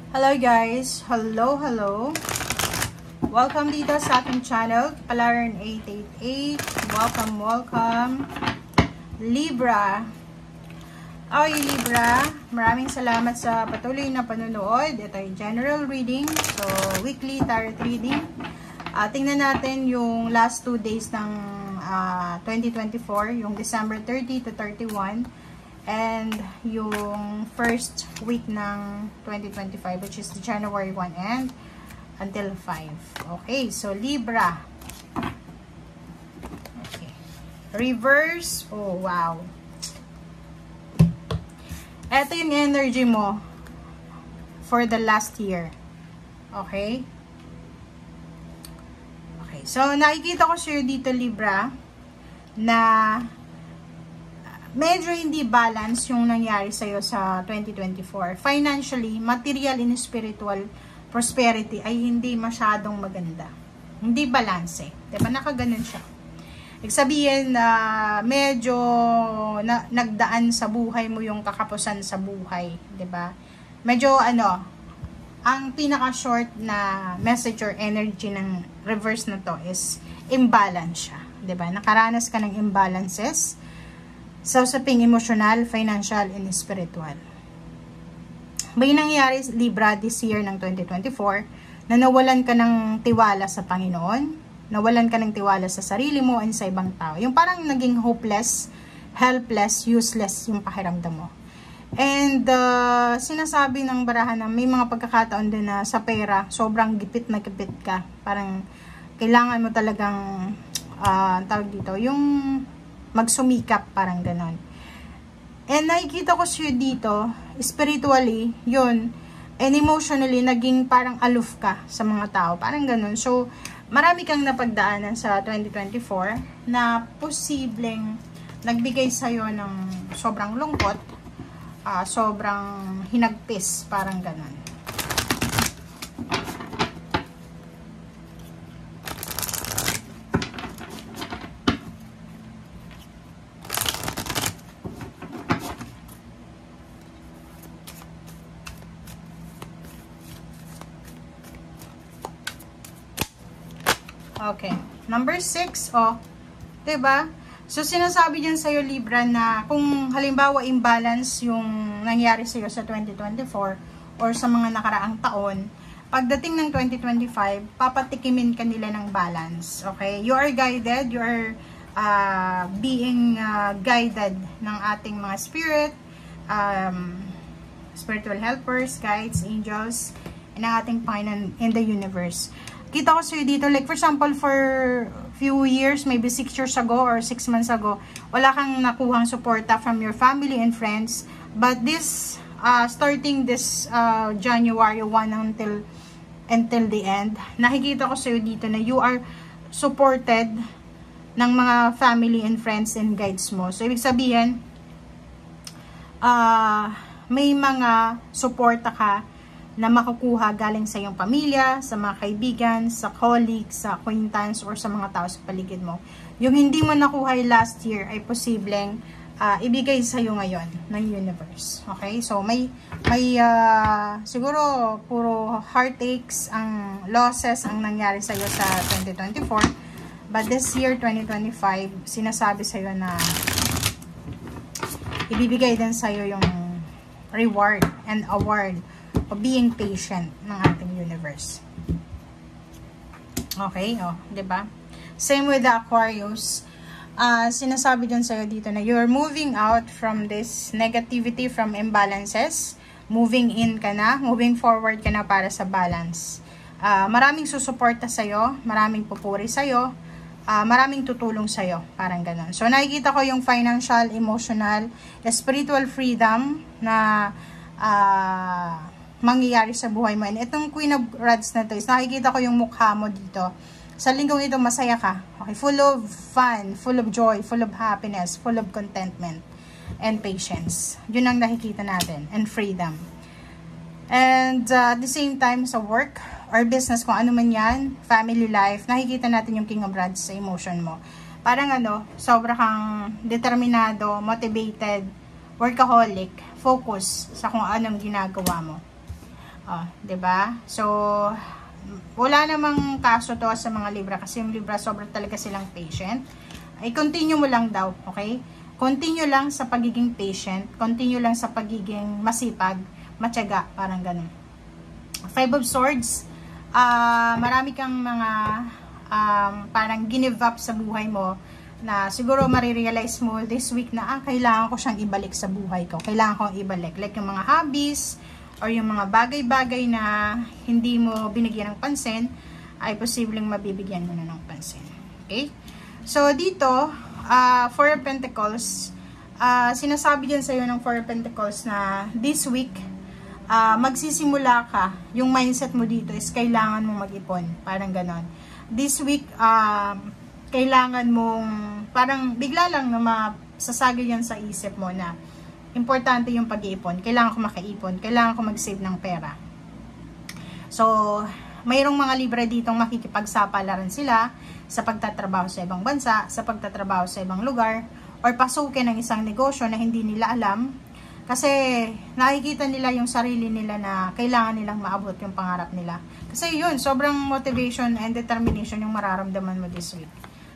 Hello guys! Hello! Welcome dito sa ating channel, Kapalaran 888. Welcome! Libra! Okay, Libra, maraming salamat sa patuloy na panonood. Ito ay general reading, so weekly tarot reading. Tingnan natin yung last 2 days ng 2024, yung December 30 to 31. And yung first week ng 2025, which is the January 1 and until 5. Okay, so Libra. Okay. Reverse. Oh, wow. Ito yung energy mo for the last year. Okay? Okay, so nakikita ko sa'yo dito, Libra, na medyo hindi balance yung nangyari sa'yo sa 2024. Financially, material and spiritual prosperity ay hindi masyadong maganda. Hindi balance eh. Diba? Nakaganon siya. Sabihin na medyo nagdaan sa buhay mo yung kakapusan sa buhay. Diba? Medyo ang pinaka-short na message or energy ng reverse na to is imbalance siya. Diba? Nakaranas ka ng imbalances sa usaping emosyonal, financial, and spiritual. May nangyari, Libra, this year ng 2024, na nawalan ka ng tiwala sa Panginoon, nawalan ka ng tiwala sa sarili mo and sa ibang tao. Yung parang naging hopeless, helpless, useless yung pakiramdam mo. And sinasabi ng barahan na may mga pagkakataon din na sa pera, sobrang gipit na gipit ka. Parang kailangan mo talagang, tawag dito, yung magsumikap, parang ganon. And nakikita ko siya dito, spiritually, yun, and emotionally, naging parang aloof ka sa mga tao, parang ganon. So, marami kang napagdaanan sa 2024 na posibleng nagbigay sa'yo ng sobrang lungkot, sobrang hinagpis, parang ganon. Okay. Number 6, diba? So, sinasabi dyan sa'yo, Libra, na kung halimbawa imbalance yung nangyari sa'yo sa 2024 or sa mga nakaraang taon, pagdating ng 2025, papatikimin ka nila ng balance. Okay? You are guided, you are being guided ng ating mga spirit, spiritual helpers, guides, angels, and ang ating Panginoon in the universe. Kita ko sa'yo dito, like for example, for few years, maybe 6 years ago or 6 months ago, wala kang nakuhang suporta from your family and friends. But this, starting this January 1 until the end, nakikita ko sa'yo dito na you are supported ng mga family and friends and guides mo. So, ibig sabihin, may mga suporta ka na makukuha galing sa iyong pamilya, sa mga kaibigan, sa colleagues, sa acquaintance, or sa mga tao sa paligid mo. Yung hindi mo nakuha last year ay posibleng ibigay sa iyo ngayon ng universe. Okay? So, may siguro puro heartaches, ang losses ang nangyari sa iyo sa 2024. But this year, 2025, sinasabi sa iyo na ibibigay din sa iyo yung reward and award o being patient ng ating universe. Okay, diba? Same with the Aquarius. Sinasabi dyan sa'yo dito na you're moving out from this negativity, from imbalances. Moving in ka na, moving forward ka na para sa balance. Maraming susuporta sa'yo, maraming pupuri sa'yo, maraming tutulong sa'yo, parang ganun. So, nakikita ko yung financial, emotional, spiritual freedom na mangyayari sa buhay mo. And itong Queen of Rods na to is nakikita ko yung mukha mo dito. Sa linggong ito, masaya ka. Okay? Full of fun, full of joy, full of happiness, full of contentment, and patience. Yun ang nakikita natin. And freedom. And at the same time, sa work or business, kung ano man yan, family life, nakikita natin yung King of Rods sa emotion mo. Parang sobra kang determinado, motivated, workaholic, focus sa kung anong ginagawa mo. Oh, 'di ba? So, wala namang kaso to sa mga Libra kasi yung Libra sobrang talaga silang patient. Ay continue mo lang daw, okay? Continue lang sa pagiging patient, continue lang sa pagiging masipag, matyaga, parang ganun. Five of Swords, marami kang mga parang give up sa buhay mo na siguro marirealize mo this week na kailangan ko siyang ibalik sa buhay ko. Kailangan kong ibalik. Like yung mga hobbies or yung mga bagay-bagay na hindi mo binigyan ng pansin, ay posibleng mabibigyan mo na ng pansin. Okay? So, dito, Four of Pentacles, sinasabi dyan sa'yo ng Four of Pentacles na this week, magsisimula ka, yung mindset mo dito is kailangan mong mag-ipon. Parang ganon. This week, kailangan mong, parang bigla lang na masasagay yan sa isip mo na importante yung pag-iipon. Kailangan ko makaipon. Kailangan ko mag-save ng pera. So, mayroong mga Libra ditong makikipagsapalaran sila sa pagtatrabaho sa ibang bansa, sa pagtatrabaho sa ibang lugar, or pasukin ng isang negosyo na hindi nila alam. Kasi nakikita nila yung sarili nila na kailangan nilang maabot yung pangarap nila. Kasi yun, sobrang motivation and determination yung mararamdaman mo this week.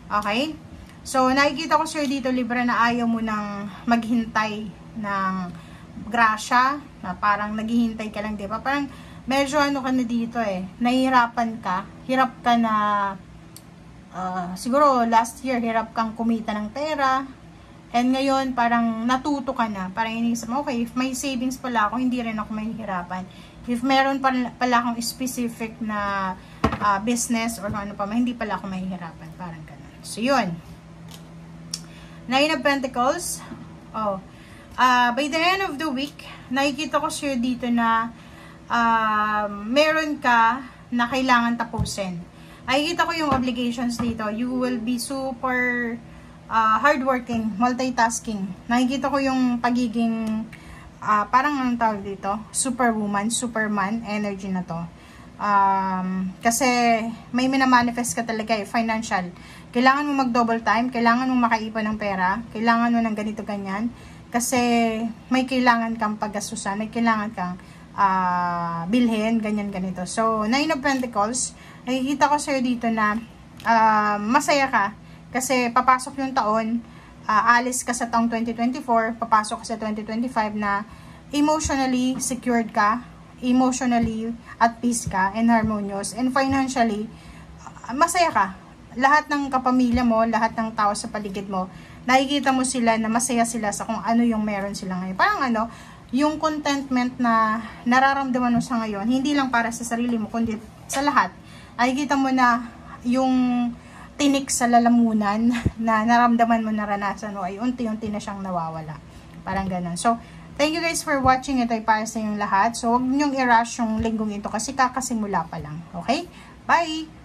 Okay? So, nakikita ko sir dito, Libra, na ayaw mo nang maghintay ng grasya, na parang naghihintay ka lang, di ba? Parang medyo ano ka na dito nahihirapan ka. Hirap ka na, siguro last year, hirap kang kumita ng pera. And ngayon, parang natuto ka na. Parang inisip mo, okay, if may savings pala ako, hindi rin ako mahihirapan. If meron pala akong specific na business or ano pa, hindi pala ako mahihirapan. Parang ganun. So, yun. Nine of Pentacles. Oh. By the end of the week, nakikita ko siya dito na meron ka na kailangan tapusin. Nakikita ko yung obligations dito. You will be super hardworking, multitasking. Nakikita ko yung pagiging parang anong tawag dito? Superwoman, Superman energy na to. Kasi may minamanifest ka talaga financial. Kailangan mo mag-double time, kailangan mo makaipon ng pera, kailangan mo ng ganito ganyan. Kasi may kailangan kang paggastusan, may kailangan kang bilhin, ganyan ganito. So, Nine of Pentacles, nakikita ko sa'yo dito na masaya ka. Kasi papasok yung taon, alis ka sa taong 2024, papasok ka sa 2025 na emotionally secured ka, emotionally at peace ka, and harmonious, and financially, masaya ka. Lahat ng kapamilya mo, lahat ng tao sa paligid mo, nakikita mo sila na masaya sila sa kung ano yung meron sila ngayon. Parang ano, yung contentment na nararamdaman mo sa ngayon, hindi lang para sa sarili mo, kundi sa lahat. Nakikita mo na yung tinik sa lalamunan na naramdaman mo, naranasan mo, ay unti-unti na siyang nawawala. Parang ganun. So, thank you guys for watching. Ito ay para sa inyong lahat. So, huwag niyong i-rush yung linggong ito kasi kakasimula pa lang. Okay? Bye!